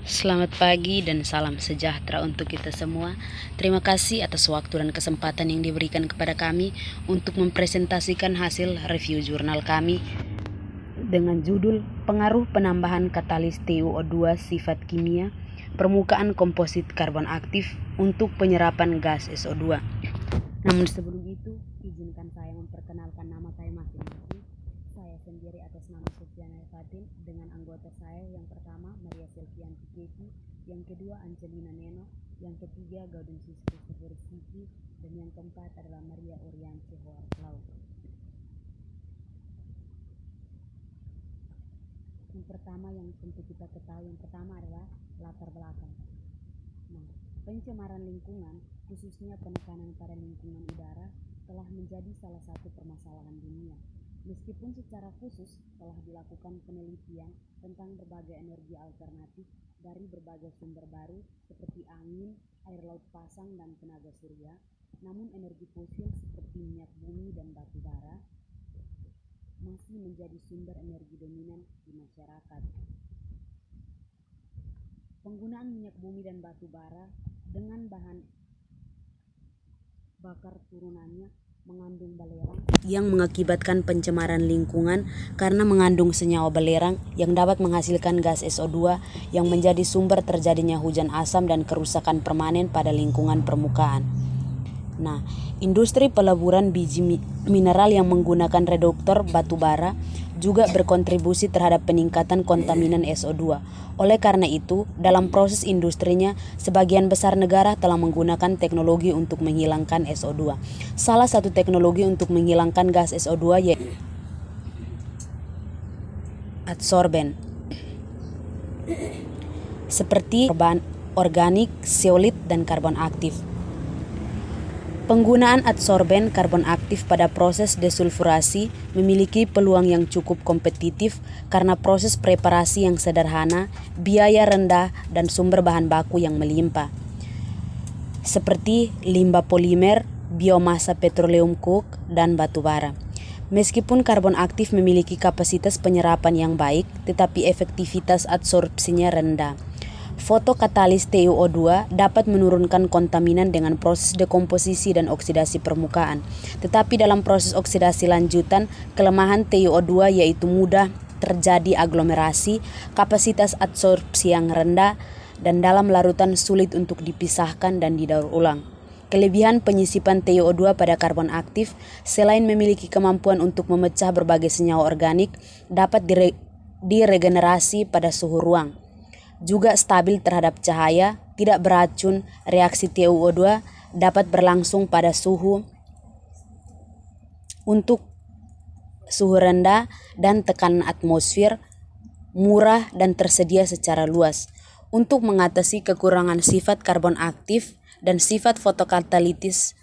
Selamat pagi dan salam sejahtera untuk kita semua. Terima kasih atas waktu dan kesempatan yang diberikan kepada kami untuk mempresentasikan hasil review jurnal kami dengan judul Pengaruh Penambahan Katalis TiO2 Sifat Kimia Permukaan Komposit Karbon Aktif untuk Penyerapan Gas SO2. Namun sebelum itu, izinkan saya memperkenalkan nama saya masing-masing. Saya sendiri atas nama Sufiana Fatin dengan anggota saya yang pertama Maria Selvianti Kevi, yang kedua Angelina Neno, yang ketiga Gaudentius Christopher Siki, dan yang keempat adalah Maria Orianti Hoartlau. Yang pertama yang tentu kita ketahui, yang pertama adalah latar belakang. Nah, pencemaran lingkungan, khususnya penekanan pada lingkungan udara, telah menjadi salah satu permasalahan dunia. Meskipun secara khusus telah dilakukan penelitian tentang berbagai energi alternatif dari berbagai sumber baru seperti angin, air laut pasang, dan tenaga surya, namun energi fosil seperti minyak bumi dan batu bara masih menjadi sumber energi dominan di masyarakat. Penggunaan minyak bumi dan batu bara dengan bahan bakar turunannya mengandung belerang yang mengakibatkan pencemaran lingkungan karena mengandung senyawa belerang yang dapat menghasilkan gas SO2 yang menjadi sumber terjadinya hujan asam dan kerusakan permanen pada lingkungan permukaan. Nah, industri peleburan biji mineral yang menggunakan reduktor batu bara juga berkontribusi terhadap peningkatan kontaminan SO2. Oleh karena itu, dalam proses industrinya, sebagian besar negara telah menggunakan teknologi untuk menghilangkan SO2. Salah satu teknologi untuk menghilangkan gas SO2 yaitu adsorben, seperti organik, zeolit, dan karbon aktif. Penggunaan adsorben karbon aktif pada proses desulfurasi memiliki peluang yang cukup kompetitif karena proses preparasi yang sederhana, biaya rendah, dan sumber bahan baku yang melimpah, seperti limbah polimer, biomasa petroleum coke, dan batu bara. Meskipun karbon aktif memiliki kapasitas penyerapan yang baik, tetapi efektivitas adsorpsinya rendah. Fotokatalis TiO2 dapat menurunkan kontaminan dengan proses dekomposisi dan oksidasi permukaan. Tetapi dalam proses oksidasi lanjutan, kelemahan TiO2 yaitu mudah terjadi aglomerasi, kapasitas adsorpsi yang rendah, dan dalam larutan sulit untuk dipisahkan dan didaur ulang. Kelebihan penyisipan TiO2 pada karbon aktif, selain memiliki kemampuan untuk memecah berbagai senyawa organik, dapat diregenerasi pada suhu ruang. Juga stabil terhadap cahaya, tidak beracun. Reaksi TiO2 dapat berlangsung pada suhu rendah dan tekanan atmosfer, murah dan tersedia secara luas. Untuk mengatasi kekurangan sifat karbon aktif dan sifat fotokatalitis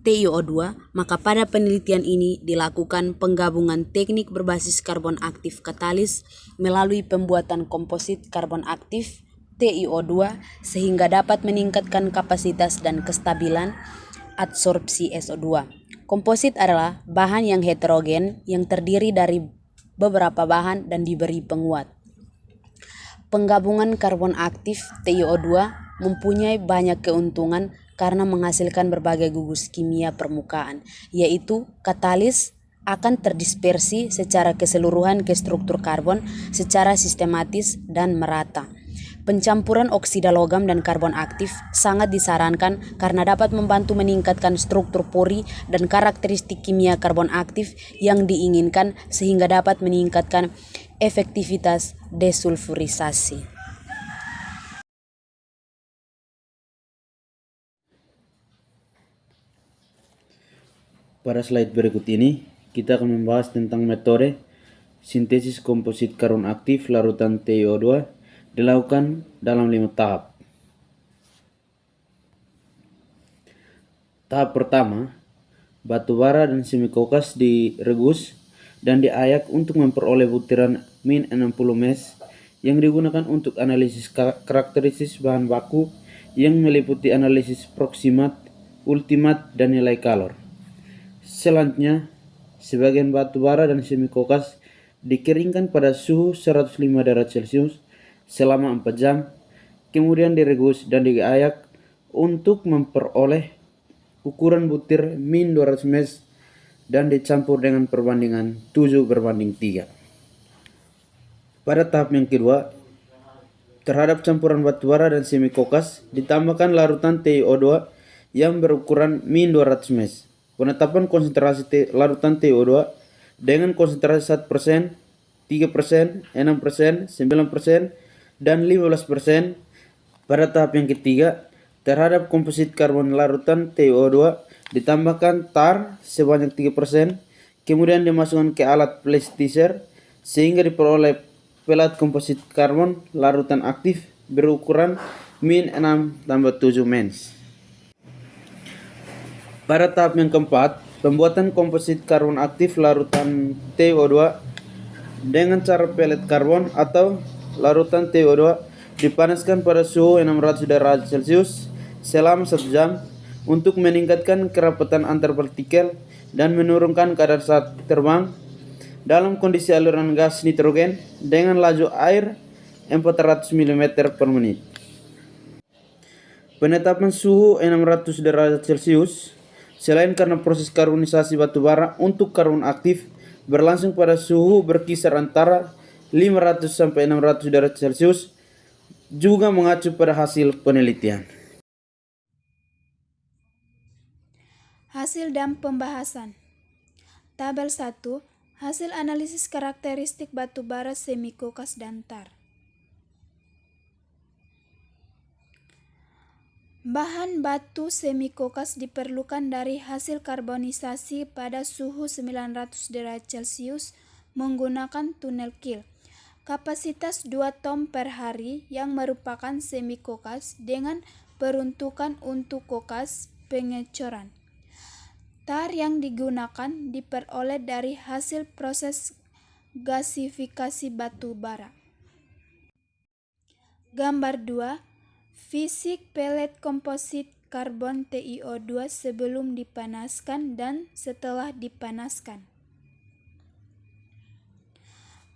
TiO2, maka pada penelitian ini dilakukan penggabungan teknik berbasis karbon aktif katalis melalui pembuatan komposit karbon aktif TiO2 sehingga dapat meningkatkan kapasitas dan kestabilan adsorpsi SO2. Komposit adalah bahan yang heterogen yang terdiri dari beberapa bahan dan diberi penguat. Penggabungan karbon aktif TiO2 mempunyai banyak keuntungan karena menghasilkan berbagai gugus kimia permukaan, yaitu katalis akan terdispersi secara keseluruhan ke struktur karbon secara sistematis dan merata. Pencampuran oksida logam dan karbon aktif sangat disarankan karena dapat membantu meningkatkan struktur pori dan karakteristik kimia karbon aktif yang diinginkan sehingga dapat meningkatkan efektivitas desulfurisasi. Pada slide berikut ini, kita akan membahas tentang metode sintesis komposit karbon aktif larutan TiO2 dilakukan dalam 5 tahap. Tahap pertama, batu bara dan semikokas direbus dan diayak untuk memperoleh butiran min 60 mes yang digunakan untuk analisis karakteristik bahan baku yang meliputi analisis proksimat, ultimat, dan nilai kalor. Selanjutnya, sebagian batu bara dan semikokas dikeringkan pada suhu 105 derajat Celcius selama 4 jam kemudian direbus dan diayak untuk memperoleh ukuran butir min 200 ml dan dicampur dengan perbandingan 7:3. Pada tahap yang kedua, terhadap campuran batubara dan semikokas ditambahkan larutan TiO2 yang berukuran min 200 ml. Penetapan konsentrasi larutan TiO2 dengan konsentrasi 1%, 3%, 6%, 9%, dan 15%. Pada tahap yang ketiga, terhadap komposit karbon larutan TiO2 ditambahkan tar sebanyak 3%, kemudian dimasukkan ke alat plasticizer sehingga diperoleh pelat komposit karbon larutan aktif berukuran min 6+7 mens. Pada tahap yang keempat, pembuatan komposit karbon aktif larutan TiO2 dengan cara pelet karbon atau larutan TiO2 dipanaskan pada suhu 600 derajat Celcius selama 1 jam untuk meningkatkan kerapatan antar partikel dan menurunkan kadar saat terbang dalam kondisi aliran gas nitrogen dengan laju air 400 mm per menit. Penetapan suhu 600 derajat Celcius selain karena proses karbonisasi batubara untuk karbon aktif berlangsung pada suhu berkisar antara 500 sampai 600 derajat Celcius juga mengacu pada hasil penelitian. Hasil dan pembahasan. Tabel 1. Hasil analisis karakteristik batubara semikokas dan tar. Bahan batu semikokas diperlukan dari hasil karbonisasi pada suhu 900 derajat Celcius menggunakan tunnel kill. Kapasitas 2 ton per hari yang merupakan semikokas dengan peruntukan untuk kokas pengecoran. Tar yang digunakan diperoleh dari hasil proses gasifikasi batu bara. Gambar 2. Fisik pelet komposit karbon TiO2 sebelum dipanaskan dan setelah dipanaskan.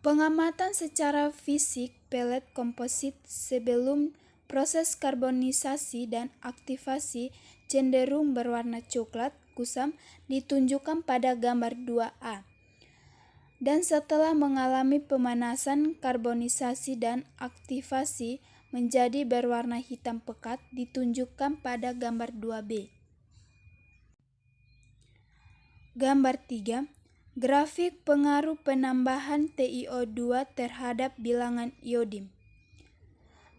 Pengamatan secara fisik pelet komposit sebelum proses karbonisasi dan aktivasi cenderung berwarna coklat kusam ditunjukkan pada gambar 2A. Dan setelah mengalami pemanasan, karbonisasi dan aktivasi menjadi berwarna hitam pekat ditunjukkan pada gambar 2B. Gambar 3. Grafik pengaruh penambahan TiO2 terhadap bilangan iodim.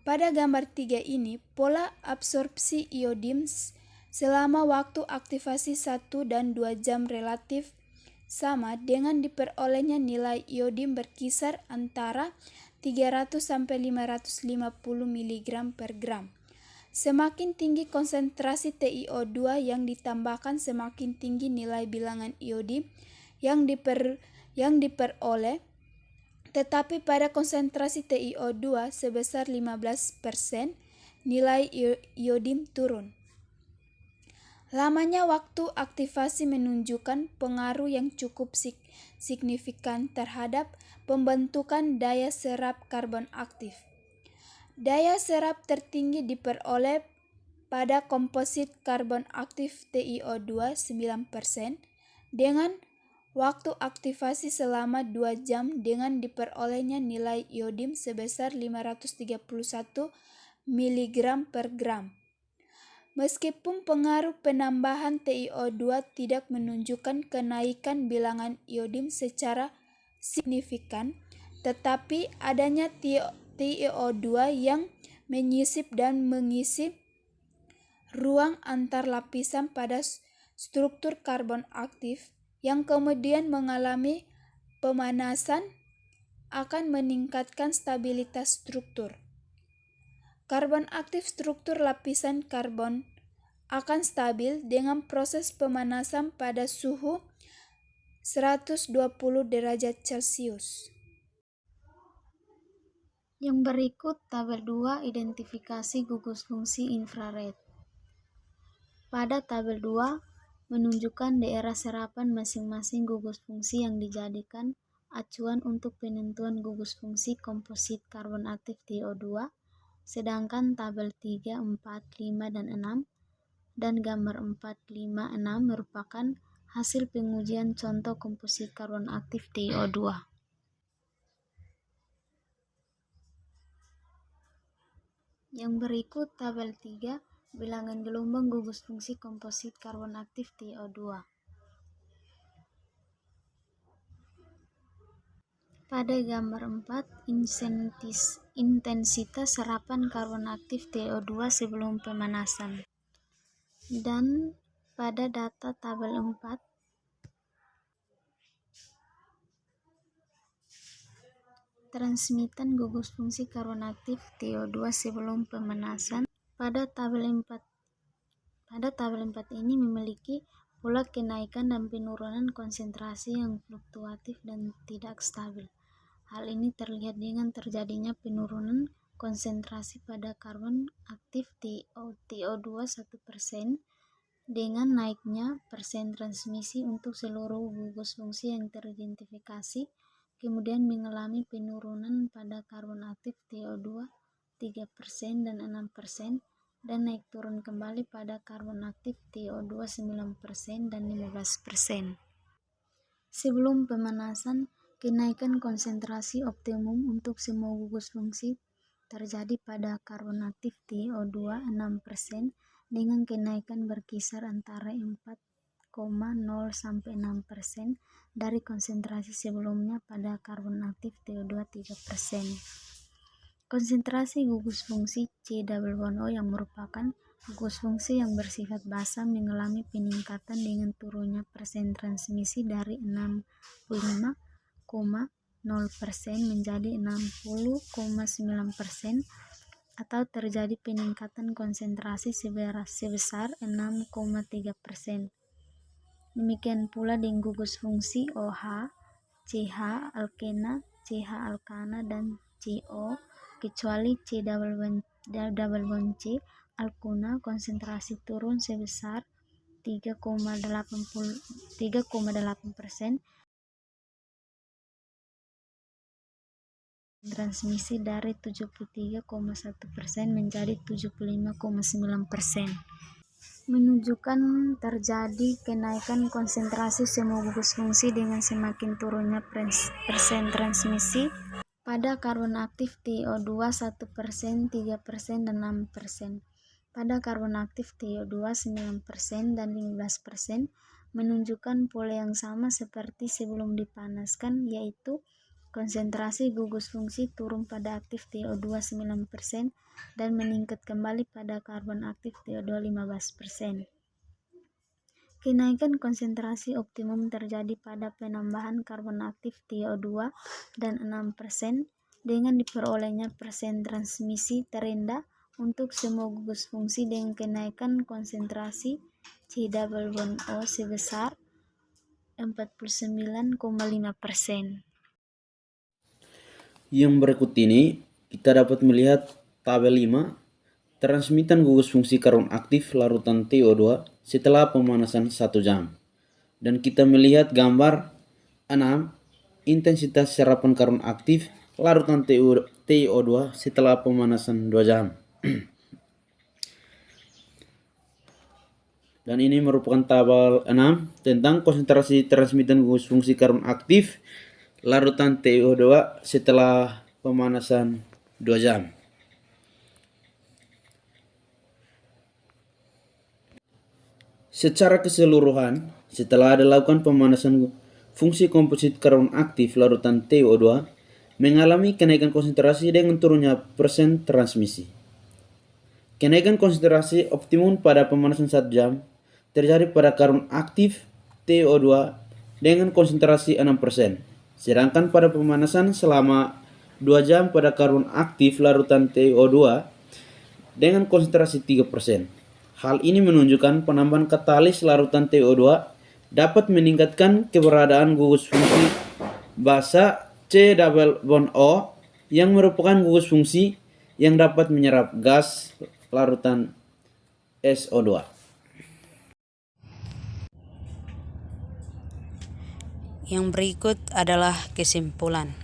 Pada gambar 3 ini, pola absorpsi iodim selama waktu aktivasi 1 dan 2 jam relatif sama dengan diperolehnya nilai iodim berkisar antara 300 sampai 550 mg per gram. Semakin tinggi konsentrasi TiO2 yang ditambahkan, semakin tinggi nilai bilangan iodim yang diperoleh. Tetapi pada konsentrasi TiO2 sebesar 15%, nilai iodim turun. Lamanya waktu aktivasi menunjukkan pengaruh yang cukup signifikan terhadap pembentukan daya serap karbon aktif. Daya serap tertinggi diperoleh pada komposit karbon aktif TiO2 9% dengan waktu aktivasi selama 2 jam dengan diperolehnya nilai iodim sebesar 531 mg per gram. Meskipun pengaruh penambahan TiO2 tidak menunjukkan kenaikan bilangan iodim secara signifikan, tetapi adanya TiO2 yang menyisip dan mengisi ruang antar lapisan pada struktur karbon aktif yang kemudian mengalami pemanasan akan meningkatkan stabilitas struktur. Karbon aktif struktur lapisan karbon akan stabil dengan proses pemanasan pada suhu 120 derajat Celcius. Yang berikut tabel 2 identifikasi gugus fungsi infrared. Pada tabel 2 menunjukkan daerah serapan masing-masing gugus fungsi yang dijadikan acuan untuk penentuan gugus fungsi komposit karbon aktif TiO2 sedangkan tabel 3, 4, 5, dan 6 dan gambar 4, 5, 6 merupakan hasil pengujian contoh komposit karbon aktif TiO2. Yang berikut tabel 3 bilangan gelombang gugus fungsi komposit karbon aktif TiO2. Pada gambar 4, intensitas serapan karbon aktif TiO2 sebelum pemanasan. Dan pada data tabel 4, transmitan gugus fungsi karbon aktif TiO2 sebelum pemanasan pada tabel 4 ini memiliki pola kenaikan dan penurunan konsentrasi yang fluktuatif dan tidak stabil. Hal ini terlihat dengan terjadinya penurunan konsentrasi pada karbon aktif TiO2 1% dengan naiknya persen transmisi untuk seluruh gugus fungsi yang teridentifikasi, kemudian mengalami penurunan pada karbon aktif TiO2 3% dan 6%, dan naik turun kembali pada karbon aktif TiO2 9% dan 15%. Sebelum pemanasan, kenaikan konsentrasi optimum untuk semua gugus fungsi terjadi pada karbon aktif TiO2 6% dengan kenaikan berkisar antara 4,0 sampai 6% dari konsentrasi sebelumnya pada karbon aktif TiO2 3%. Konsentrasi gugus fungsi C double bond O yang merupakan gugus fungsi yang bersifat basa mengalami peningkatan dengan turunnya persen transmisi dari 65,0% menjadi 60,9% atau terjadi peningkatan konsentrasi sebesar 6,3%. Demikian pula dengan gugus fungsi OH, CH alkena, CH alkana, dan CO, kecuali C double bond C alkuna konsentrasi turun sebesar 3,8%, transmisi dari 73,1% menjadi 75,9%, menunjukkan terjadi kenaikan konsentrasi semua gugus fungsi dengan semakin turunnya persen transmisi pada karbon aktif TiO2 1%, 3%, dan 6%. Pada karbon aktif TiO2 9% dan 15% menunjukkan pola yang sama seperti sebelum dipanaskan, yaitu konsentrasi gugus fungsi turun pada aktif TiO2 9% dan meningkat kembali pada karbon aktif TiO2 15%. Kenaikan konsentrasi optimum terjadi pada penambahan karbon aktif TiO2 dan 6% dengan diperolehnya persen transmisi terendah untuk semua gugus fungsi dengan kenaikan konsentrasi C double bond O sebesar 49,5%. Yang berikut ini kita dapat melihat tabel 5 transmitan gugus fungsi karbon aktif larutan TiO2 setelah pemanasan 1 jam. Dan kita melihat gambar 6 intensitas serapan karbon aktif larutan TiO2 setelah pemanasan 2 jam. Dan ini merupakan tabel 6 tentang konsentrasi transmitan gugus fungsi karbon aktif larutan TiO2 setelah pemanasan 2 jam. Secara keseluruhan, setelah dilakukan pemanasan, fungsi komposit karbon aktif larutan TiO2 mengalami kenaikan konsentrasi dengan turunnya persen transmisi. Kenaikan konsentrasi optimum pada pemanasan 1 jam terjadi pada karbon aktif TiO2 dengan konsentrasi 6%, sedangkan pada pemanasan selama 2 jam pada karbon aktif larutan TiO2 dengan konsentrasi 3%. Hal ini menunjukkan penambahan katalis larutan TiO2 dapat meningkatkan keberadaan gugus fungsi basa C double bond O yang merupakan gugus fungsi yang dapat menyerap gas larutan SO2. Yang berikut adalah kesimpulan.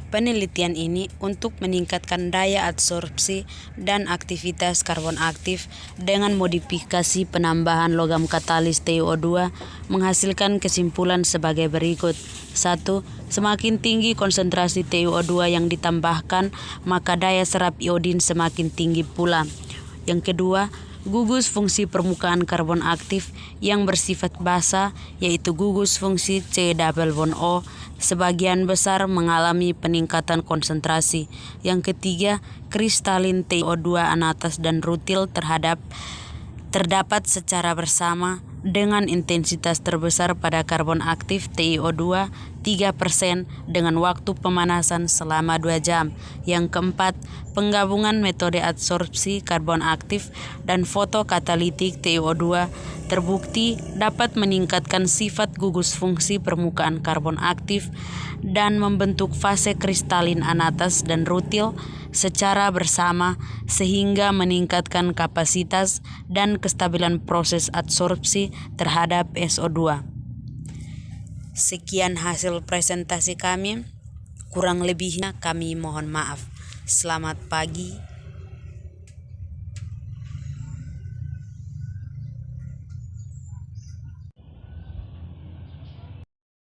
Penelitian ini untuk meningkatkan daya absorpsi dan aktivitas karbon aktif dengan modifikasi penambahan logam katalis TiO2 menghasilkan kesimpulan sebagai berikut. 1. Semakin tinggi konsentrasi TiO2 yang ditambahkan, maka daya serap iodin semakin tinggi pula. Yang kedua, gugus fungsi permukaan karbon aktif yang bersifat basa, yaitu gugus fungsi C double bond O, sebagian besar mengalami peningkatan konsentrasi. Yang ketiga, kristalin TiO2 anatas dan rutil terdapat secara bersama dengan intensitas terbesar pada karbon aktif TiO2 3% dengan waktu pemanasan selama 2 jam. Yang keempat, penggabungan metode adsorpsi karbon aktif dan fotokatalitik TiO2 terbukti dapat meningkatkan sifat gugus fungsi permukaan karbon aktif dan membentuk fase kristalin anatas dan rutil secara bersama sehingga meningkatkan kapasitas dan kestabilan proses adsorpsi terhadap SO2. Sekian hasil presentasi kami, kurang lebihnya kami mohon maaf. Selamat pagi.